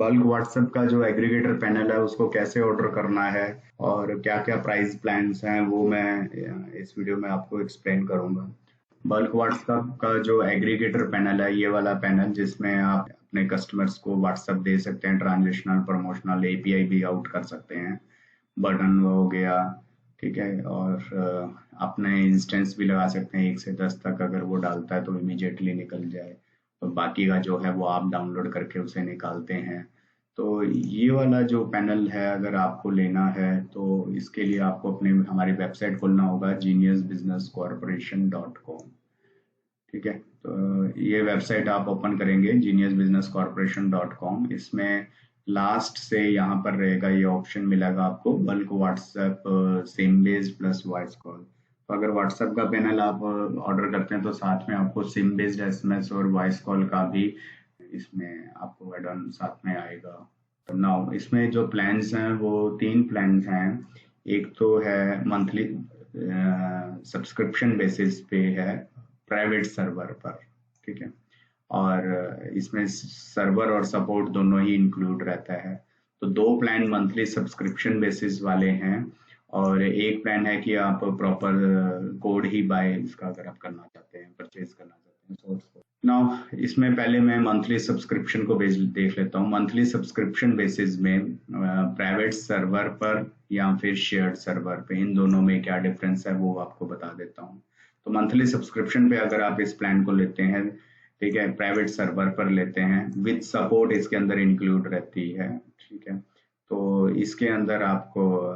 Bulk WhatsApp का जो aggregator panel है उसको कैसे ऑर्डर करना है और क्या क्या प्राइस प्लान्स हैं वो मैं इस वीडियो में आपको एक्सप्लेन करूंगा। बल्क व्हाट्सएप का जो एग्रीगेटर पैनल है, ये वाला पैनल जिसमें आप अपने कस्टमर्स को व्हाट्सएप दे सकते हैं, ट्रांजिशनल प्रमोशनल एपीआई भी आउट कर सकते हैं, बटन हो गया, ठीक है, और अपने इंस्टेंस भी लगा सकते हैं 1 से 10 तक, अगर वो डालता है तो इमीडिएटली निकल जाए, तो बाकी का जो है वो आप डाउनलोड करके उसे निकालते हैं। तो ये वाला जो पैनल है अगर आपको लेना है तो इसके लिए आपको अपने हमारी वेबसाइट खोलना होगा geniusbusinesscorporation.com। ठीक है, तो ये वेबसाइट आप ओपन करेंगे geniusbusinesscorporation.com। इसमें लास्ट से यहाँ पर रहेगा, ये ऑप्शन मिलेगा आपको bulk WhatsApp SIM base plus voice call. तो अगर व्हाट्सएप का पैनल आप ऑर्डर करते हैं तो साथ में आपको सिम बेस्ड एसएमएस और वॉइस कॉल का भी इसमें आपको एड ऑन साथ में आएगा। तो नाउ इसमें जो प्लान्स हैं वो 3 प्लान्स हैं। एक तो है मंथली सब्सक्रिप्शन बेसिस पे है, प्राइवेट सर्वर पर, ठीक है, और इसमें सर्वर और सपोर्ट दोनों ही इंक्लूड रहता है। तो 2 प्लान मंथली सब्सक्रिप्शन बेसिस वाले हैं और एक प्लान है कि आप प्रॉपर कोड ही बाय इसका अगर आप करना चाहते हैं, परचेज करना चाहते हैं सोर्स कोड। नाउ इसमें पहले मैं मंथली सब्सक्रिप्शन को देख लेता हूँ। मंथली सब्सक्रिप्शन बेसिस में प्राइवेट सर्वर पर या फिर शेयर्ड सर्वर पे, इन दोनों में क्या डिफरेंस है वो आपको बता देता हूँ। तो मंथली सब्सक्रिप्शन पे अगर आप इस प्लान को लेते हैं, ठीक है, प्राइवेट सर्वर पर लेते हैं विद सपोर्ट इसके अंदर इंक्लूड रहती है, ठीक है, तो इसके अंदर आपको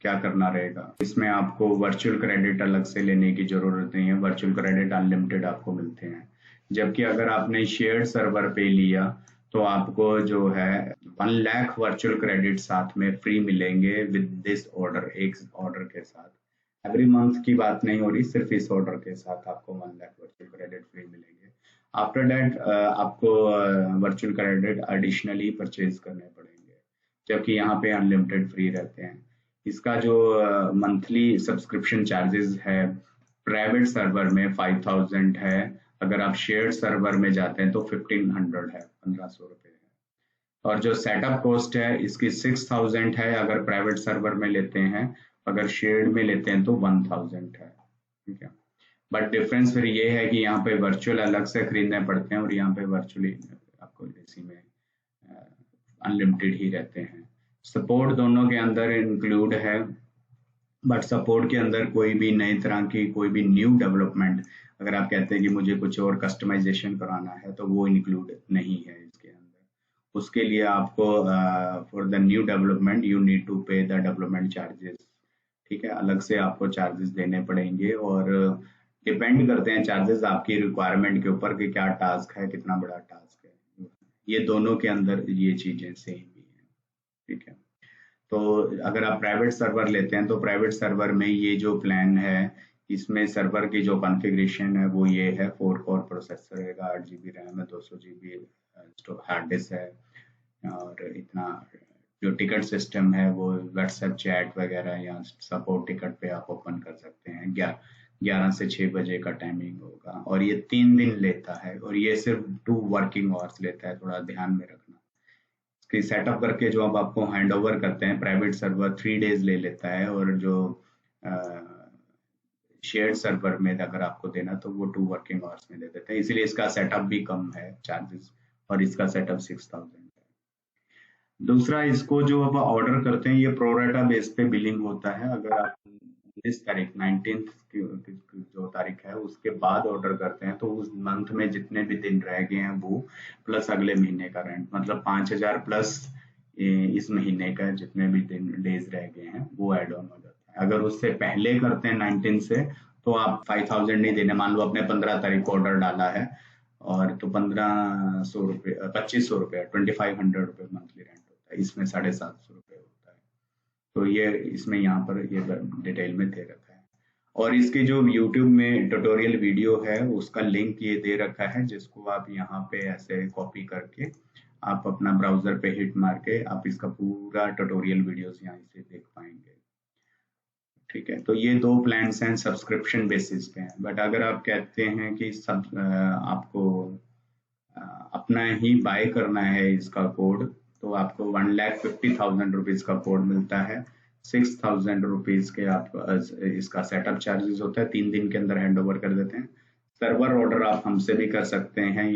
क्या करना रहेगा, इसमें आपको वर्चुअल क्रेडिट अलग से लेने की जरूरत नहीं है, वर्चुअल क्रेडिट अनलिमिटेड आपको मिलते हैं। जबकि अगर आपने शेयर्ड सर्वर पे लिया तो आपको जो है 1 लाख वर्चुअल क्रेडिट साथ में फ्री मिलेंगे विद दिस ऑर्डर, एक ऑर्डर के साथ। एवरी मंथ की बात नहीं हो रही, सिर्फ इस ऑर्डर के साथ आपको 1 लाख वर्चुअल क्रेडिट फ्री मिलेंगे। आफ्टर दैट आपको वर्चुअल क्रेडिट एडिशनली परचेज करने पड़ेंगे, जबकि यहाँ पे अनलिमिटेड फ्री रहते हैं। इसका जो मंथली सब्सक्रिप्शन चार्जेस है प्राइवेट सर्वर में 5000 है, अगर आप शेयर्ड सर्वर में जाते हैं तो 1500 है, 1500 रुपये है। और जो सेटअप कॉस्ट है इसकी 6000 है अगर प्राइवेट सर्वर में लेते हैं, अगर शेयर्ड में लेते हैं तो 1000 है, ठीक है। बट डिफरेंस फिर ये है कि यहाँ पे वर्चुअल अलग से खरीदने पड़ते हैं और यहाँ पे वर्चुअली आपको इसी में अनलिमिटेड ही रहते हैं। सपोर्ट दोनों के अंदर इंक्लूड है, बट सपोर्ट के अंदर कोई भी नई तरह की कोई भी न्यू डेवलपमेंट, अगर आप कहते हैं कि मुझे कुछ और कस्टमाइजेशन कराना है तो वो इंक्लूड नहीं है इसके अंदर। उसके लिए आपको for the new development you need to pay the development charges, ठीक है, अलग से आपको चार्जेस देने पड़ेंगे और डिपेंड करते हैं चार्जेस आपकी रिक्वायरमेंट के ऊपर कि क्या टास्क है, कितना बड़ा टास्क है। ये दोनों के अंदर ये चीजें सेम ही है, ठीक है। तो अगर आप प्राइवेट सर्वर लेते हैं तो प्राइवेट सर्वर में ये जो प्लान है इसमें सर्वर की जो कॉन्फ़िगरेशन है वो ये है, 4 कोर प्रोसेसर रहेगा, 8 GB रैम है, 200 GB हार्ड डिस्क है, और इतना जो टिकट सिस्टम है वो व्हाट्सएप चैट वगैरह या सपोर्ट टिकट पे आप ओपन कर सकते हैं। 11 से 6 बजे का टाइमिंग होगा और ये 3 दिन लेता है और ये सिर्फ 2 वर्किंग आवर्स लेता है, थोड़ा ध्यान में रखना। इसकी सेटअप करके जो अब आपको हैंड ओवर करते हैं प्राइवेट सर्वर 3 डेज ले लेता है और जो शेयर्ड सर्वर में अगर आपको देना तो वो 2 वर्किंग आवर्स में दे देते हैं, इसलिए इसका सेटअप भी कम है चार्जेस, और इसका सेटअप 6000 है। दूसरा, इसको जो आप ऑर्डर करते हैं ये प्रोरेटा बेस पे बिलिंग होता है। अगर आप 19 तारीख 19th की जो तारीख है उसके बाद ऑर्डर करते हैं तो उस मंथ में जितने भी दिन रह गए हैं वो प्लस अगले महीने का रेंट, मतलब 5000 प्लस इस महीने का जितने भी दिन डेज रह गए हैं वो एड ऑन हो जाता है। अगर उससे पहले करते हैं 19 से तो आप 5000 नहीं देने, मान लो आपने 15 तारीख को ऑर्डर डाला है और तो 1500 रुपये 2500 रुपये 2500 रुपये मंथली रेंट होता है, इसमें 750 रुपये होता है। तो ये इसमें यहाँ पर ये डिटेल में दे रखा है। और इसकी जो YouTube में ट्यूटोरियल वीडियो है उसका लिंक ये दे रखा है, जिसको आप यहाँ पे ऐसे कॉपी करके आप अपना ब्राउजर पे हिट मार के आप इसका पूरा ट्यूटोरियल वीडियोस यहाँ से देख पाएंगे, ठीक है। तो ये 2 प्लान्स हैं सब्सक्रिप्शन बेसिस पे हैं, बट अगर आप कहते हैं कि सब आपको अपना ही बाय करना है इसका कोड, तो आपको 1,50,000 रुपीज का कोड मिलता है। 6,000 रुपीज के आप इसका सेटअप चार्जेस होता है, 3 दिन के अंदर हैंड ओवर कर देते हैं। सर्वर ऑर्डर आप हमसे भी कर सकते हैं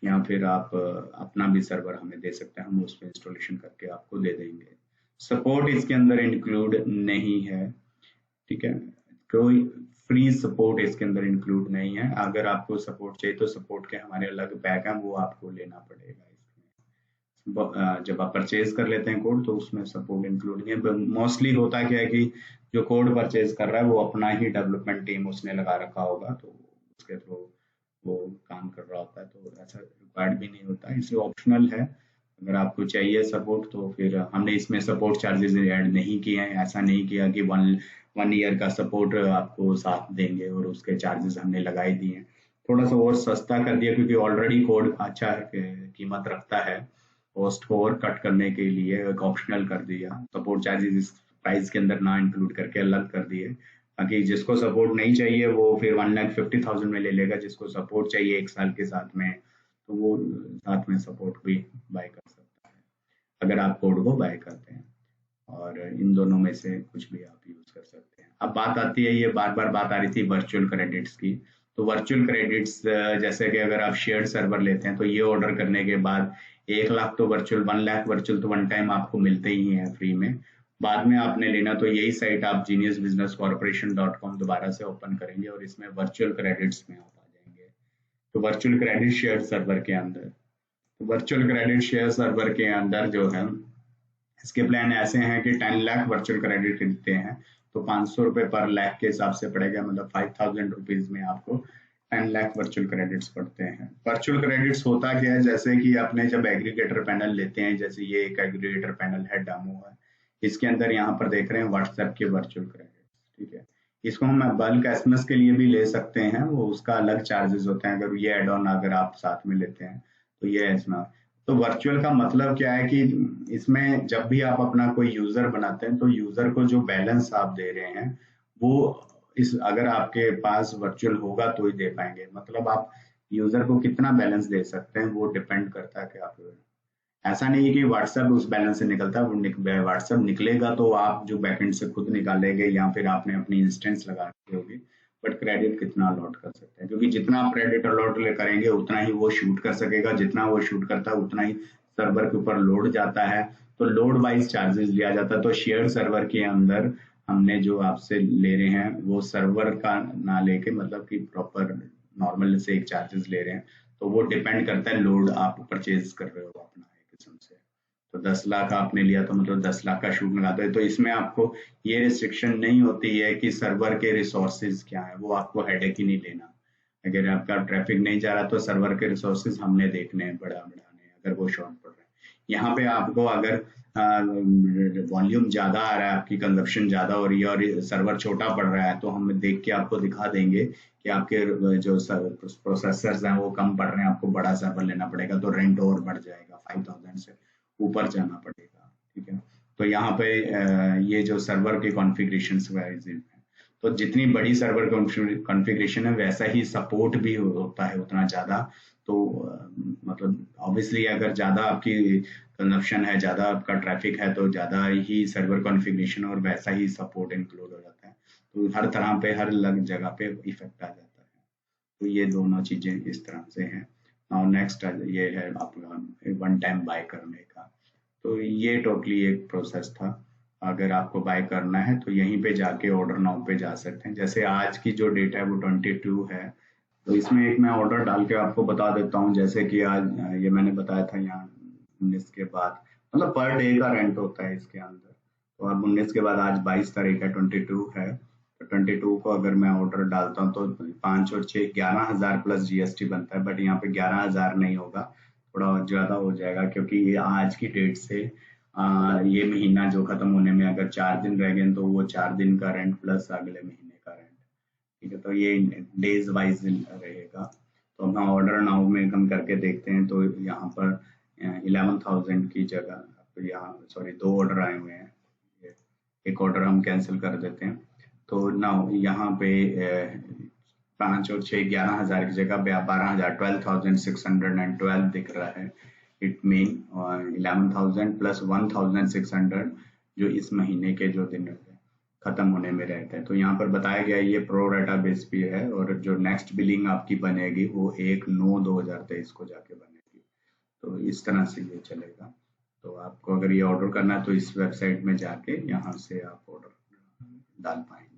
या फिर आप अपना भी सर्वर हमें दे सकते हैं, हम उस पर इंस्टॉलेशन करके आपको दे देंगे। सपोर्ट इसके अंदर इंक्लूड नहीं है, ठीक है, कोई फ्री सपोर्ट इसके अंदर इंक्लूड नहीं है। अगर आपको सपोर्ट चाहिए तो सपोर्ट के हमारे अलग पैक हैं, वो आपको लेना पड़ेगा। जब आप परचेज कर लेते हैं कोड तो उसमें सपोर्ट इंक्लूड नहीं है। मोस्टली होता क्या है कि जो कोड परचेज कर रहा है वो अपना ही डेवलपमेंट टीम उसने लगा रखा होगा, तो उसके थ्रू वो काम कर रहा होता है, तो ऐसा रिक्वायर्ड भी नहीं होता है, इसलिए ऑप्शनल है। अगर आपको चाहिए सपोर्ट तो फिर हमने इसमें सपोर्ट चार्जेस ऐड नहीं किए हैं। ऐसा नहीं किया कि वन ईयर का सपोर्ट आपको साथ देंगे और उसके चार्जेस हमने लगाई दिए हैं। थोड़ा सा और सस्ता कर दिया क्योंकि ऑलरेडी कोड अच्छा कीमत रखता है, कॉस्ट को और कट करने के लिए एक ऑप्शनल कर दिया। सपोर्ट चार्जेस इस प्राइस के अंदर ना इंक्लूड करके अलग कर दिए, ताकि जिसको सपोर्ट नहीं चाहिए वो फिर 1,50,000 में ले लेगा, जिसको सपोर्ट चाहिए 1 साल के साथ में तो वो साथ में सपोर्ट भी बाय कर सकता है अगर आप कोड को बाय करते हैं। और इन दोनों में से कुछ भी आप यूज कर सकते हैं। अब बात आती है, ये बार बार बात आ रही थी वर्चुअल क्रेडिट्स की। तो वर्चुअल क्रेडिट्स जैसे कि अगर आप शेयर्ड सर्वर लेते हैं तो ये ऑर्डर करने के बाद 1 लाख तो वर्चुअल, 1 लाख वर्चुअल तो वन टाइम आपको मिलते ही हैं फ्री में। बाद में आपने लेना तो यही साइट आप geniusbusinesscorporation.com दोबारा से ओपन करेंगे और इसमें वर्चुअल क्रेडिट्स में आप आ जाएंगे। तो वर्चुअल क्रेडिट शेयर सर्वर के अंदर, तो वर्चुअल क्रेडिट शेयर सर्वर के अंदर जो है इसके प्लान ऐसे हैं कि 10 लाख वर्चुअल क्रेडिट खरीदते हैं तो 500 रुपए पर लाख के हिसाब से पड़ेगा, मतलब 5,000 रुपीज में आपको 10 लाख वर्चुअल क्रेडिट्स पड़ते हैं। वर्चुअल क्रेडिट्स होता क्या है, जैसे कि आपने जब एग्रीगेटर पैनल लेते हैं, जैसे ये एक एग्रीगेटर पैनल है, डेमो है, इसके अंदर यहाँ पर देख रहे हैं व्हाट्सएप के वर्चुअल क्रेडिट्स, ठीक है। इसको हम बल्क एसएमएस के लिए भी ले सकते हैं, वो उसका अलग चार्जेस होते हैं अगर ये एड ऑन अगर आप साथ में लेते हैं तो ये इसमें। तो वर्चुअल का मतलब क्या है कि इसमें जब भी आप अपना कोई यूजर बनाते हैं तो यूजर को जो बैलेंस आप दे रहे हैं वो इस अगर आपके पास वर्चुअल होगा तो ही दे पाएंगे। मतलब आप यूजर को कितना बैलेंस दे सकते हैं वो डिपेंड करता है कि आप, ऐसा नहीं है कि व्हाट्सएप उस बैलेंस से निकलता है, वो व्हाट्सएप निकलेगा तो आप जो बैकएंड से खुद निकालेंगे या फिर आपने अपनी इंस्टेंस लगा रखी होगी। बट क्रेडिट कितना अलॉट कर सकते हैं, क्योंकि जितना आप क्रेडिट अलॉट करेंगे उतना ही वो शूट कर सकेगा, जितना वो शूट करता है उतना ही सर्वर के ऊपर लोड जाता है, तो लोड वाइज चार्जेस लिया जाता है। तो शेयर सर्वर के अंदर हमने जो आपसे ले रहे हैं वो सर्वर का ना लेके मतलब कि प्रॉपर नॉर्मल से एक चार्जेस ले रहे हैं, तो वो डिपेंड करता है लोड आप परचेज कर रहे हो अपना एक किस्म से। तो 10 लाख आपने लिया तो मतलब 10 लाख का शूट लगाते हैं, तो इसमें आपको ये रिस्ट्रिक्शन नहीं होती है कि सर्वर के रिसोर्सेज क्या है, वो आपको हेडेक ही नहीं लेना। अगर आपका ट्रैफिक नहीं जा रहा तो सर्वर के रिसोर्सेज हमने देखने हैं बढ़ाने अगर वो शॉर्ट पड़ रहे हैं। यहाँ पे आपको अगर वॉल्यूम ज्यादा आ रहा है, आपकी कंजप्शन ज्यादा हो रही है और सर्वर छोटा पड़ रहा है, तो हम देख के आपको दिखा देंगे कि आपके जो प्रोसेसर्स हैं वो कम पड़ रहे हैं, आपको बड़ा सर्वर लेना पड़ेगा, तो रेंट और बढ़ जाएगा, 5,000 से ऊपर जाना पड़ेगा, ठीक है। तो यहाँ पे ये जो सर्वर के कॉन्फ़िगरेशन है, तो जितनी बड़ी सर्वर कॉन्फ़िगरेशन है वैसा ही सपोर्ट भी होता है उतना ज्यादा। तो मतलब ऑब्वियसली अगर ज्यादा आपकी कंजप्शन है, ज्यादा आपका ट्रैफिक है, तो ज्यादा ही सर्वर कॉन्फ़िगरेशन और वैसा ही सपोर्ट इंक्लूड हो जाता है, तो हर तरह पे हर अलग जगह पे इफेक्ट आ जाता है। तो ये दोनों चीजें इस तरह से हैं। और नेक्स्ट ये है आपका वन टाइम बाय करने का। तो ये टोटली एक प्रोसेस था। अगर आपको बाय करना है तो यहीं पे जाके ऑर्डर नाउ पे जा सकते हैं। जैसे आज की जो डेट है वो 22 है, तो इसमें एक मैं ऑर्डर डाल के आपको बता देता हूँ। जैसे कि आज ये मैंने बताया था यहाँ 19 के बाद, मतलब पर डे का रेंट होता है इसके अंदर। तो अब 19 के बाद आज 22 तारीख है, 22 है, तो 22 को अगर मैं ऑर्डर डालता हूँ तो 5 और 6 11,000 प्लस जीएसटी बनता है। बट यहाँ पे 11,000 नहीं होगा, थोड़ा ज्यादा हो जाएगा, क्योंकि ये आज की डेट से ये महीना जो खत्म होने में अगर 4 दिन रह गए तो वो 4 दिन का रेंट प्लस अगले महीने का रेंट, ठीक है। तो ये डेज वाइज रहेगा। तो हम ऑर्डर नाउ में हम करके देखते हैं, तो यहाँ पर 11,000 की जगह तो यहाँ सॉरी 2 ऑर्डर आए हुए हैं, एक ऑर्डर हम कैंसिल कर देते हैं। तो नाउ यहाँ पे 5 और 6 11,000 की जगह 12,000 12,612 दिख रहा है इट मीन 11,000 प्लस 1,600 जो इस महीने के जो दिन खत्म होने में रहते हैं। तो यहाँ पर बताया गया ये प्रो रेटा बेस पे है, और जो नेक्स्ट बिलिंग आपकी बनेगी वो 1/9/2023 को जाके बनेगी। तो इस तरह से ये चलेगा। तो आपको अगर ये ऑर्डर करना है तो इस वेबसाइट में जाके यहाँ से आप ऑर्डर डाल पाएंगे।